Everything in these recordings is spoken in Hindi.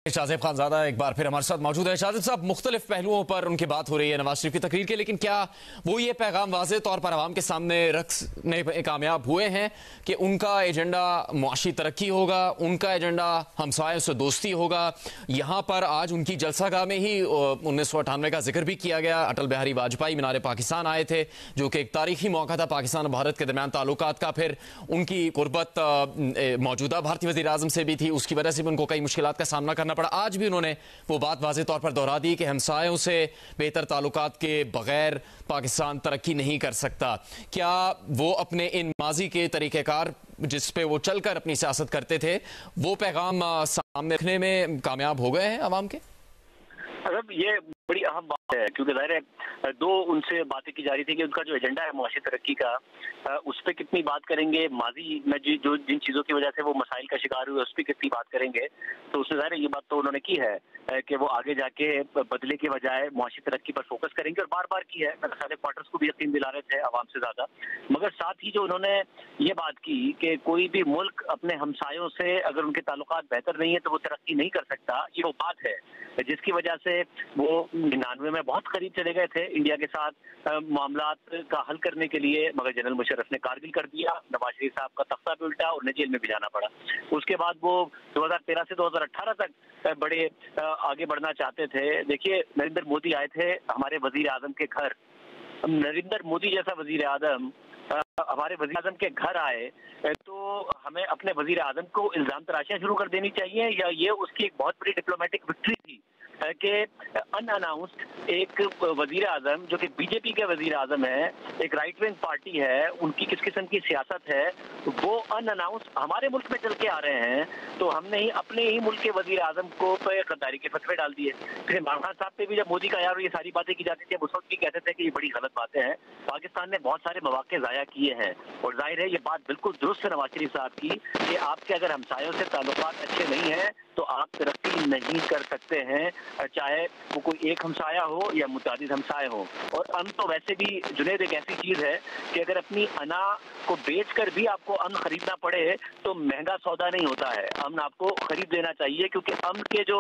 शाजिब खानजादा एक बार फिर हमारे साथ मौजूद है। शाजिब साहब, मुख्तलिफ पहलुओं पर उनकी बात हो रही है नवाज शरीफ की तकरीर के, लेकिन क्या वो ये पैगाम वाज़े तौर पर आवाम के सामने रखने में कामयाब हुए हैं कि उनका एजेंडा मुआशी तरक्की होगा, उनका एजेंडा हमसायों से दोस्ती होगा? यहाँ पर आज उनकी जलसागाह में ही 1998 का जिक्र भी किया गया। अटल बिहारी वाजपेयी मीनार पाकिस्तान आए थे, जो कि एक तारीखी मौका था पाकिस्तान और भारत के दरमियान ताल्लुकात का। फिर उनकी गुर्बत मौजूदा भारतीय वज़ीर आज़म से भी थी, उसकी वजह से भी उनको कई मुश्किलात का सामना करना पड़ा। आज भी उन्होंने वो बात वाज़े तौर पर दोहरा दी कि हमसायों से बेहतर ताल्लुकात के बगैर पाकिस्तान तरक्की नहीं कर सकता। क्या वो अपने इन माजी के तरीक़ेकार जिस पे वो चलकर अपनी सियासत करते थे, वो पैगाम सामने रखने में कामयाब हो गए हैं अवाम के? अगर ये बड़ी अहम बात है, क्योंकि जाहिर है दो उनसे बातें की जा रही थी कि उनका जो एजेंडा है मुआशी तरक्की का, उस पर कितनी बात करेंगे, माजी में जो जिन चीज़ों की वजह से वो मसाइल का शिकार हुए उस पर कितनी बात करेंगे। तो उसमें जाहिर है ये बात तो उन्होंने की है कि वो आगे जाके बदले के बजाय मुआशी तरक्की पर फोकस करेंगे, और बार बार की है। मेरे सारे क्वार्टर्स को भी यकीन दिला रहे थे आवाम से ज्यादा। मगर साथ ही जो उन्होंने ये बात की कि कोई भी मुल्क अपने हमसायों से अगर उनके ताल्लुकात बेहतर नहीं है तो वो तरक्की नहीं कर सकता, ये वो बात है जिसकी वजह से वो 99 में बहुत करीब चले गए थे इंडिया के साथ मामलात का हल करने के लिए, मगर जनरल मुशर्रफ ने कारगिल कर दिया, नवाज शरीफ साहब का तख्ता भी उल्टा, उन्हें जेल में भी जाना पड़ा। उसके बाद वो 2013 से 2018 तक बड़े आगे बढ़ना चाहते थे। देखिए, नरेंद्र मोदी आए थे हमारे वजीर आजम के घर। नरेंद्र मोदी जैसा वजीर आजम हमारे वजीर आजम के घर आए तो हमें अपने वजीर आजम को इल्जाम तराशियां शुरू कर देनी चाहिए, या ये उसकी एक बहुत बड़ी डिप्लोमेटिक विक्ट्री थी कि अनअनाउंस्ड एक वजीर आजम जो कि बीजेपी के वजीर आजम है, एक राइट विंग पार्टी है, उनकी किस किस्म की सियासत है, वो अनअनाउंस्ड हमारे मुल्क में चल के आ रहे हैं। तो हमने ही अपने ही मुल्क के वजीर आजम को गद्दारी के फतवे डाल दिए। फिर इमरान खान साहब पे भी जब मोदी का यार ये सारी बातें की जाती थी, उस वक्त भी कहते थे कि ये बड़ी गलत बातें हैं। पाकिस्तान ने बहुत सारे मौके जाया किए हैं, और जाहिर है ये बात बिल्कुल दुरुस्त है नवाज शरीफ साहब की कि आपके अगर हमसायों से ताल्लुकात अच्छे नहीं हैं तो आप तरक्की नहीं कर सकते हैं, चाहे वो कोई एक हमसाया हो या मुतादिद हमसाए हो। और अमन तो वैसे भी जुनैद एक ऐसी चीज है कि अगर अपनी अना को बेचकर भी आपको अमन खरीदना पड़े तो महंगा सौदा नहीं होता है। अमन आपको खरीद लेना चाहिए, क्योंकि अमन के जो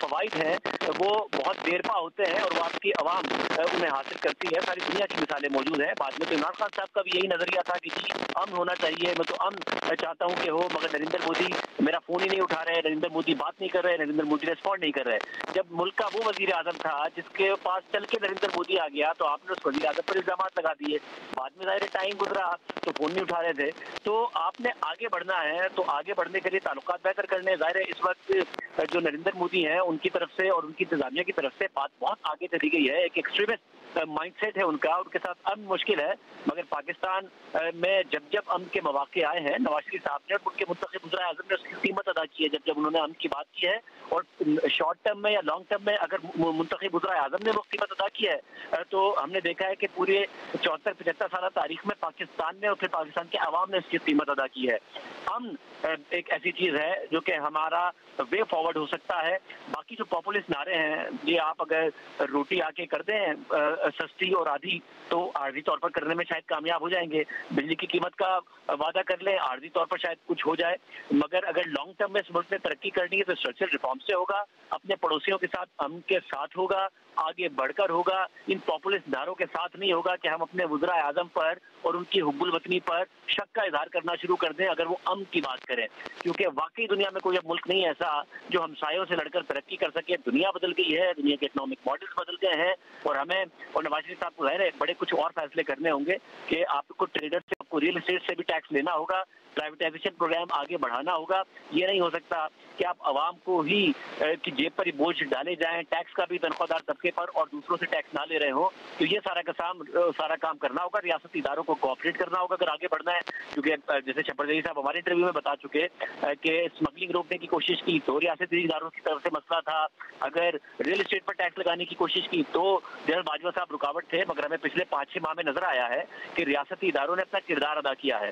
फवाइद हैं वो बहुत देरपा होते हैं और वो आपकी आवाम उन्हें हासिल करती है। सारी दुनिया की मिसालें मौजूद हैं। बाद में तो इमरान खान साहब का भी यही नजरिया था कि जी अमन होना चाहिए, मैं तो अमन चाहता हूँ कि हो, मगर नरेंद्र मोदी मेरा फोन ही नहीं उठा रहे, नरेंद्र मोदी बात नहीं कर रहे, नरेंद्र मोदी रिस्पॉन्ड नहीं कर रहे। जब मुल्क का वो वजीर आजम था जिसके पास चल के नरेंद्र मोदी आ गया तो आपने उस वजीर आजम पर इल्जाम लगा दिए। बाद में जाहिर टाइम गुजरा तो फोन नहीं उठा रहे थे। तो आपने आगे बढ़ना है, तो आगे बढ़ने के लिए ताल्लुकात बेहतर करने, जाहिर है इस वक्त जो नरेंद्र मोदी हैं उनकी तरफ से और उनकी इंतजामिया की तरफ से बात बहुत आगे चली गई है। एक एक्सट्रीमिस्ट माइंडसेट है उनका, उनके साथ अमन मुश्किल है। मगर पाकिस्तान में जब जब अमन के मौके आए हैं, नवाज शरीफ साहब ने और उनके मुंतखब वज़ीर आज़म ने उसकी कीमत अदा की है जब जब उन्होंने अमन की बात की है। और शॉर्ट टर्म में या लॉन्ग टर्म में अगर मुंतखब वज़ीर आज़म ने वो कीमत अदा की है तो हमने देखा है कि पूरे 74-75 साल तारीख में पाकिस्तान ने और फिर पाकिस्तान के अवाम ने इसकी कीमत अदा की है। अमन एक ऐसी चीज है जो कि हमारा वे फॉरवर्ड हो सकता है। बाकी जो पॉपुलिस्ट नारे हैं, ये आप अगर रोटी आके कर दें सस्ती और आधी, तो आर्जी तौर पर करने में शायद कामयाब हो जाएंगे। बिजली की कीमत का वादा कर लें, आर्जी तौर पर शायद कुछ हो जाए। मगर अगर लॉन्ग टर्म में इस मुल्क में तरक्की करनी है तो स्ट्रक्चरल रिफॉर्म से होगा, अपने पड़ोसियों के साथ अमन के साथ होगा, आगे बढ़कर होगा। इन पॉपुलिस्ट नारों के साथ नहीं होगा कि हम अपने वज़ीर आज़म पर और उनकी हुब्बुल वतनी पर शक का इजहार करना शुरू कर दें अगर वो अमन की बात करें। क्योंकि वाकई दुनिया में कोई अब मुल्क नहीं है ऐसा जो हमसायों से लड़कर तरक्की कर सके। दुनिया बदल गई है, दुनिया के इकोनॉमिक मॉडल्स बदल गए हैं, और हमें और नवाज शरीफ साहब को जाहिर है बड़े कुछ और फैसले करने होंगे कि आपको ट्रेडर से, आपको रियल एस्टेट से भी टैक्स लेना होगा, प्राइवेटाइजेशन प्रोग्राम आगे बढ़ाना होगा। ये नहीं हो सकता कि आप आवाम को ही की जेब पर ही बोझ डाले जाएं, टैक्स का भी तनख्वाहदार तबके पर, और दूसरों से टैक्स ना ले रहे हो। तो ये सारा काम करना होगा, रियासती इदारों को कोऑपरेट करना होगा अगर आगे बढ़ना है। क्योंकि जैसे शफरजई साहब हमारे इंटरव्यू में बता चुके कि स्मगलिंग रोकने की कोशिश की तो रियासती इदारों की तरफ से मसला था, अगर रियल एस्टेट पर टैक्स लगाने की कोशिश की तो जनरल बाजवा साहब रुकावट थे। मगर हमें पिछले 5-6 माह में नजर आया है कि रियासती इदारों ने अपना किरदार अदा किया है।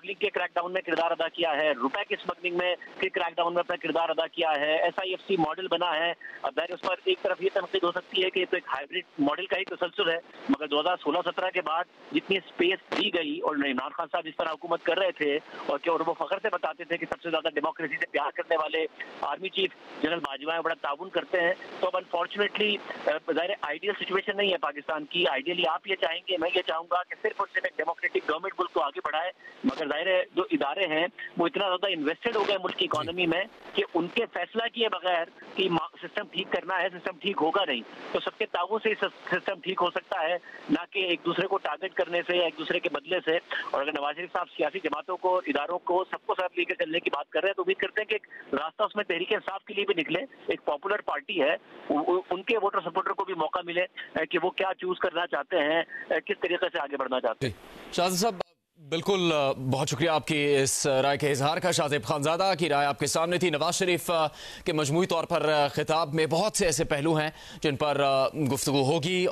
स्मगलिंग के क्रैकडाउन में किरदार अदा किया है, रुपए की स्मगलिंग में के क्रैकडाउन में अपना किरदार अदा किया है, SIFC मॉडल बना है। अब उस पर एक तरफ ये तनकीद हो सकती है कि तो एक हाइब्रिड मॉडल का ही तसलसल है, मगर 2016-17 के बाद जितनी स्पेस दी गई और इमरान खान साहब जिस तरह हुकूमत कर रहे थे और क्या वो फख्र से बताते थे कि सबसे ज्यादा डेमोक्रेसी से प्यार करने वाले आर्मी चीफ जनरल बाजवा बड़ा ताउन करते हैं, तो अब अनफॉर्चुनेटली ज़ाहिर आइडियल सिचुएशन नहीं है पाकिस्तान की। आइडियली आप ये चाहेंगे, मैं ये चाहूंगा कि सिर्फ और सिर्फ एक डेमोक्रेटिक गवर्नमेंट मुल्क को आगे बढ़ाए, मगर जाहिर है जो इदारे हैं वो इतना ज्यादा इन्वेस्टेड हो गए मुल्क की इकोनॉमी में कि उनके फैसला किए बगैर कि सिस्टम ठीक करना है, सिस्टम ठीक होगा नहीं। तो सबके ताबू से सिस्टम ठीक हो सकता है, ना कि एक दूसरे को टारगेट करने से या एक दूसरे के बदले से। और अगर नवाज शरीफ साहब सियासी जमातों को, इदारों को, सबको साथ लेकर चलने की बात कर रहे हैं तो उम्मीद करते हैं कि एक रास्ता उसमें तहरीक इंसाफ के लिए भी निकले। एक पॉपुलर पार्टी है, उनके वोटर सपोर्टर को भी मौका मिले कि वो क्या चूज करना चाहते हैं, किस तरीके से आगे बढ़ना चाहते हैं। शाहज़ेब साहब, बिल्कुल बहुत शुक्रिया आपकी इस राय के इजहार का। शाहज़ेब खानज़ादा की राय आपके सामने थी। नवाज शरीफ के मजमूई तौर पर खिताब में बहुत से ऐसे पहलू हैं जिन पर गुफ्तगू होगी।